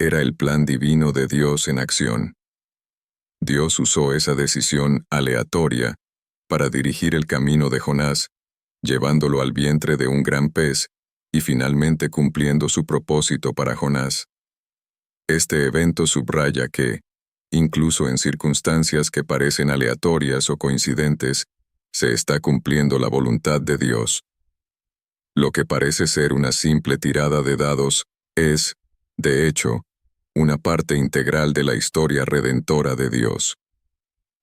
era el plan divino de Dios en acción. Dios usó esa decisión aleatoria para dirigir el camino de Jonás, llevándolo al vientre de un gran pez y finalmente cumpliendo su propósito para Jonás. Este evento subraya que, incluso en circunstancias que parecen aleatorias o coincidentes, se está cumpliendo la voluntad de Dios. Lo que parece ser una simple tirada de dados es, de hecho, una parte integral de la historia redentora de Dios.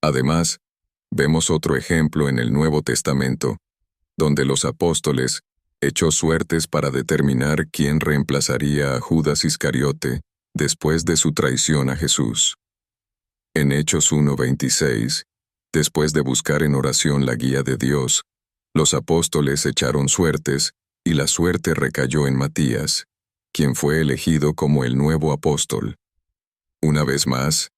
Además, vemos otro ejemplo en el Nuevo Testamento, donde los apóstoles echó suertes para determinar quién reemplazaría a Judas Iscariote después de su traición a Jesús. En Hechos 1:26, después de buscar en oración la guía de Dios, los apóstoles echaron suertes y la suerte recayó en Matías, quien fue elegido como el nuevo apóstol. Una vez más,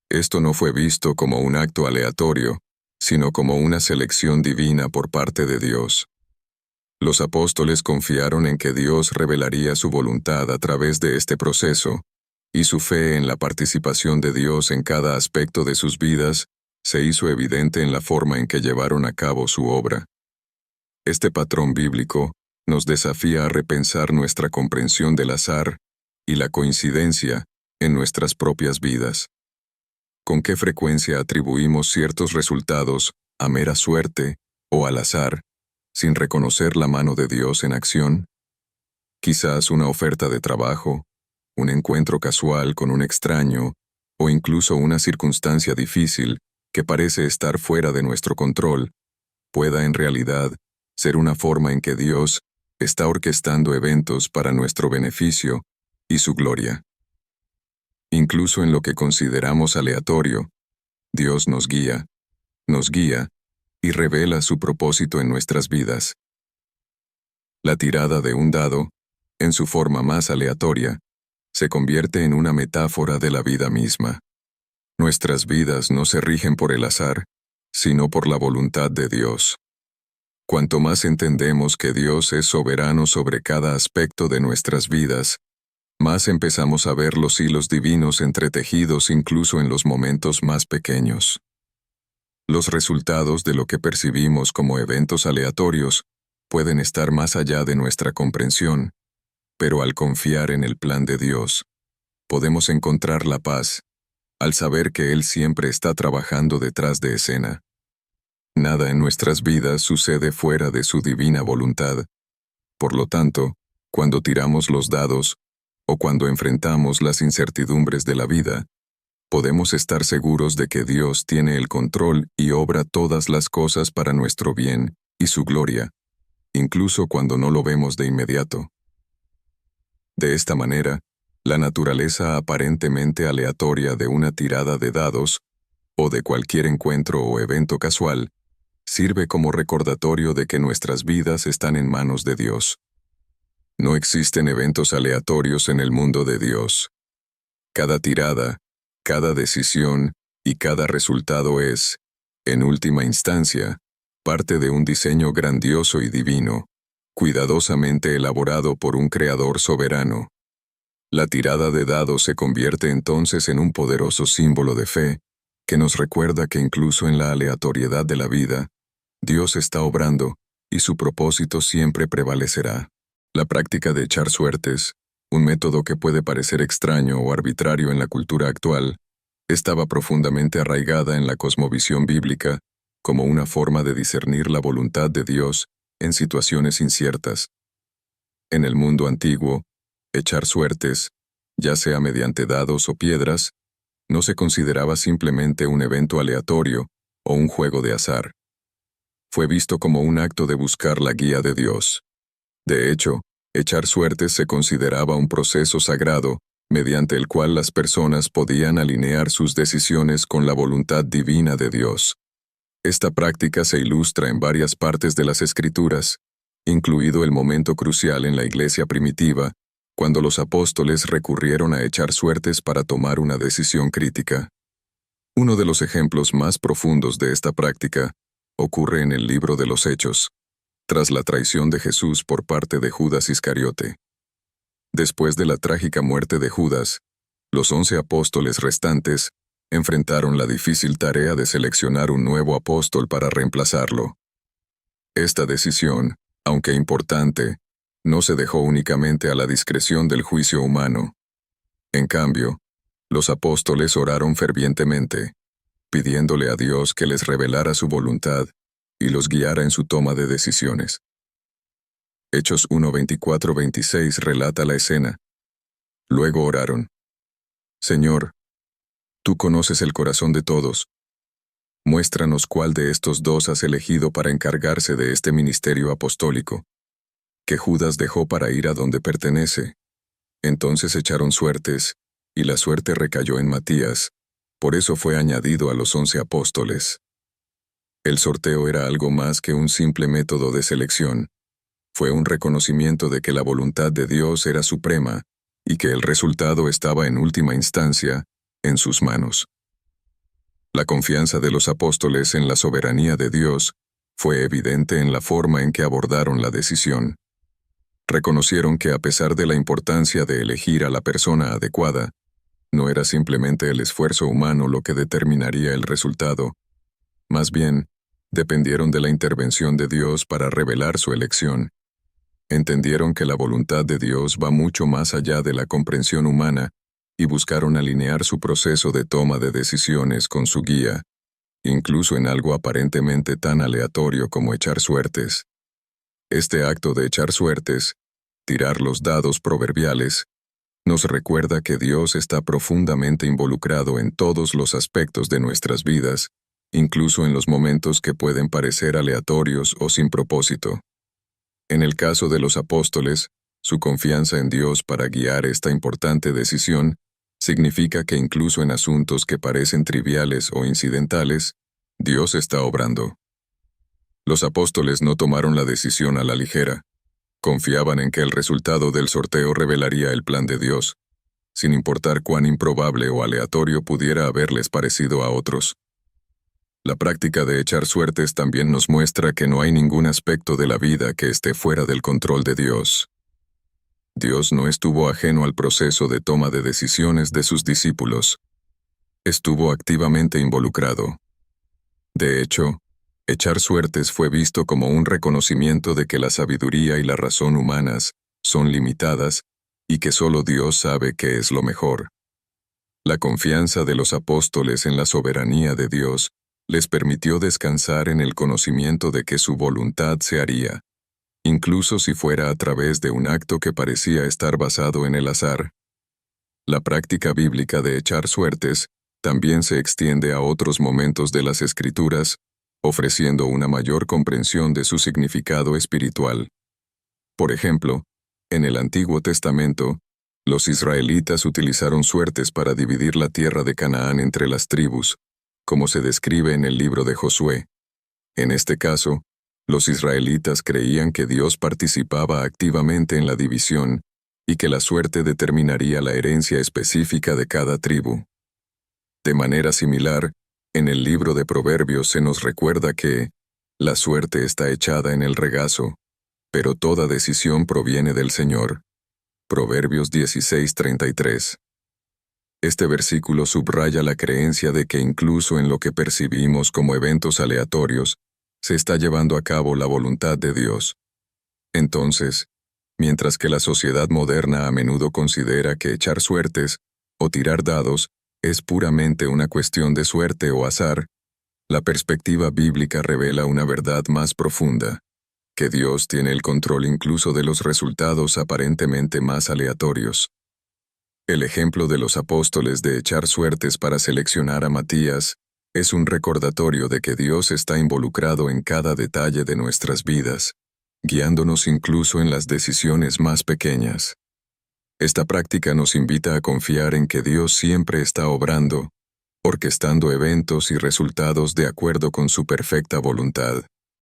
esto no fue visto como un acto aleatorio, sino como una selección divina por parte de Dios. Los apóstoles confiaron en que Dios revelaría su voluntad a través de este proceso, y su fe en la participación de Dios en cada aspecto de sus vidas se hizo evidente en la forma en que llevaron a cabo su obra. Este patrón bíblico nos desafía a repensar nuestra comprensión del azar y la coincidencia en nuestras propias vidas. ¿Con qué frecuencia atribuimos ciertos resultados a mera suerte o al azar, sin reconocer la mano de Dios en acción? Quizás una oferta de trabajo, un encuentro casual con un extraño, o incluso una circunstancia difícil que parece estar fuera de nuestro control, pueda en realidad ser una forma en que Dios está orquestando eventos para nuestro beneficio y su gloria. Incluso en lo que consideramos aleatorio, Dios nos guía y revela su propósito en nuestras vidas. La tirada de un dado, en su forma más aleatoria, se convierte en una metáfora de la vida misma. Nuestras vidas no se rigen por el azar, sino por la voluntad de Dios. Cuanto más entendemos que Dios es soberano sobre cada aspecto de nuestras vidas, más empezamos a ver los hilos divinos entretejidos incluso en los momentos más pequeños. Los resultados de lo que percibimos como eventos aleatorios pueden estar más allá de nuestra comprensión, pero al confiar en el plan de Dios, podemos encontrar la paz, al saber que Él siempre está trabajando detrás de escena. Nada en nuestras vidas sucede fuera de su divina voluntad. Por lo tanto, cuando tiramos los dados, o cuando enfrentamos las incertidumbres de la vida, podemos estar seguros de que Dios tiene el control y obra todas las cosas para nuestro bien y su gloria, incluso cuando no lo vemos de inmediato. De esta manera, la naturaleza aparentemente aleatoria de una tirada de dados, o de cualquier encuentro o evento casual, sirve como recordatorio de que nuestras vidas están en manos de Dios. No existen eventos aleatorios en el mundo de Dios. Cada tirada, cada decisión y cada resultado es, en última instancia, parte de un diseño grandioso y divino, cuidadosamente elaborado por un creador soberano. La tirada de dados se convierte entonces en un poderoso símbolo de fe, que nos recuerda que incluso en la aleatoriedad de la vida, Dios está obrando, y su propósito siempre prevalecerá. La práctica de echar suertes, un método que puede parecer extraño o arbitrario en la cultura actual, estaba profundamente arraigada en la cosmovisión bíblica como una forma de discernir la voluntad de Dios en situaciones inciertas. En el mundo antiguo, echar suertes, ya sea mediante dados o piedras, no se consideraba simplemente un evento aleatorio o un juego de azar. Fue visto como un acto de buscar la guía de Dios. De hecho, echar suertes se consideraba un proceso sagrado, mediante el cual las personas podían alinear sus decisiones con la voluntad divina de Dios. Esta práctica se ilustra en varias partes de las Escrituras, incluido el momento crucial en la Iglesia primitiva, cuando los apóstoles recurrieron a echar suertes para tomar una decisión crítica. Uno de los ejemplos más profundos de esta práctica ocurre en el libro de los Hechos, tras la traición de Jesús por parte de Judas Iscariote. Después de la trágica muerte de Judas, los 11 apóstoles restantes enfrentaron la difícil tarea de seleccionar un nuevo apóstol para reemplazarlo. Esta decisión, aunque importante, no se dejó únicamente a la discreción del juicio humano. En cambio, los apóstoles oraron fervientemente, pidiéndole a Dios que les revelara su voluntad y los guiara en su toma de decisiones. Hechos 1:24-26 relata la escena. Luego oraron: Señor, tú conoces el corazón de todos. Muéstranos cuál de estos dos has elegido para encargarse de este ministerio apostólico, que Judas dejó para ir a donde pertenece. Entonces echaron suertes, y la suerte recayó en Matías, por eso fue añadido a los 11 apóstoles. El sorteo era algo más que un simple método de selección. Fue un reconocimiento de que la voluntad de Dios era suprema, y que el resultado estaba en última instancia en sus manos. La confianza de los apóstoles en la soberanía de Dios fue evidente en la forma en que abordaron la decisión. Reconocieron que a pesar de la importancia de elegir a la persona adecuada, no era simplemente el esfuerzo humano lo que determinaría el resultado, Más bien, dependieron de la intervención de Dios para revelar su elección. Entendieron que la voluntad de Dios va mucho más allá de la comprensión humana y buscaron alinear su proceso de toma de decisiones con su guía, incluso en algo aparentemente tan aleatorio como echar suertes. Este acto de echar suertes, tirar los dados proverbiales, nos recuerda que Dios está profundamente involucrado en todos los aspectos de nuestras vidas, incluso en los momentos que pueden parecer aleatorios o sin propósito. En el caso de los apóstoles, su confianza en Dios para guiar esta importante decisión significa que incluso en asuntos que parecen triviales o incidentales, Dios está obrando. Los apóstoles no tomaron la decisión a la ligera. Confiaban en que el resultado del sorteo revelaría el plan de Dios, sin importar cuán improbable o aleatorio pudiera haberles parecido a otros. La práctica de echar suertes también nos muestra que no hay ningún aspecto de la vida que esté fuera del control de Dios. Dios no estuvo ajeno al proceso de toma de decisiones de sus discípulos. Estuvo activamente involucrado. De hecho, echar suertes fue visto como un reconocimiento de que la sabiduría y la razón humanas son limitadas y que solo Dios sabe qué es lo mejor. La confianza de los apóstoles en la soberanía de Dios les permitió descansar en el conocimiento de que su voluntad se haría, incluso si fuera a través de un acto que parecía estar basado en el azar. La práctica bíblica de echar suertes también se extiende a otros momentos de las Escrituras, ofreciendo una mayor comprensión de su significado espiritual. Por ejemplo, en el Antiguo Testamento, los israelitas utilizaron suertes para dividir la tierra de Canaán entre las tribus, como se describe en el libro de Josué. En este caso, los israelitas creían que Dios participaba activamente en la división y que la suerte determinaría la herencia específica de cada tribu. De manera similar, en el libro de Proverbios se nos recuerda que la suerte está echada en el regazo, pero toda decisión proviene del Señor. Proverbios 16:33. Este versículo subraya la creencia de que incluso en lo que percibimos como eventos aleatorios, se está llevando a cabo la voluntad de Dios. Entonces, mientras que la sociedad moderna a menudo considera que echar suertes o tirar dados es puramente una cuestión de suerte o azar, la perspectiva bíblica revela una verdad más profunda, que Dios tiene el control incluso de los resultados aparentemente más aleatorios. El ejemplo de los apóstoles de echar suertes para seleccionar a Matías es un recordatorio de que Dios está involucrado en cada detalle de nuestras vidas, guiándonos incluso en las decisiones más pequeñas. Esta práctica nos invita a confiar en que Dios siempre está obrando, orquestando eventos y resultados de acuerdo con su perfecta voluntad.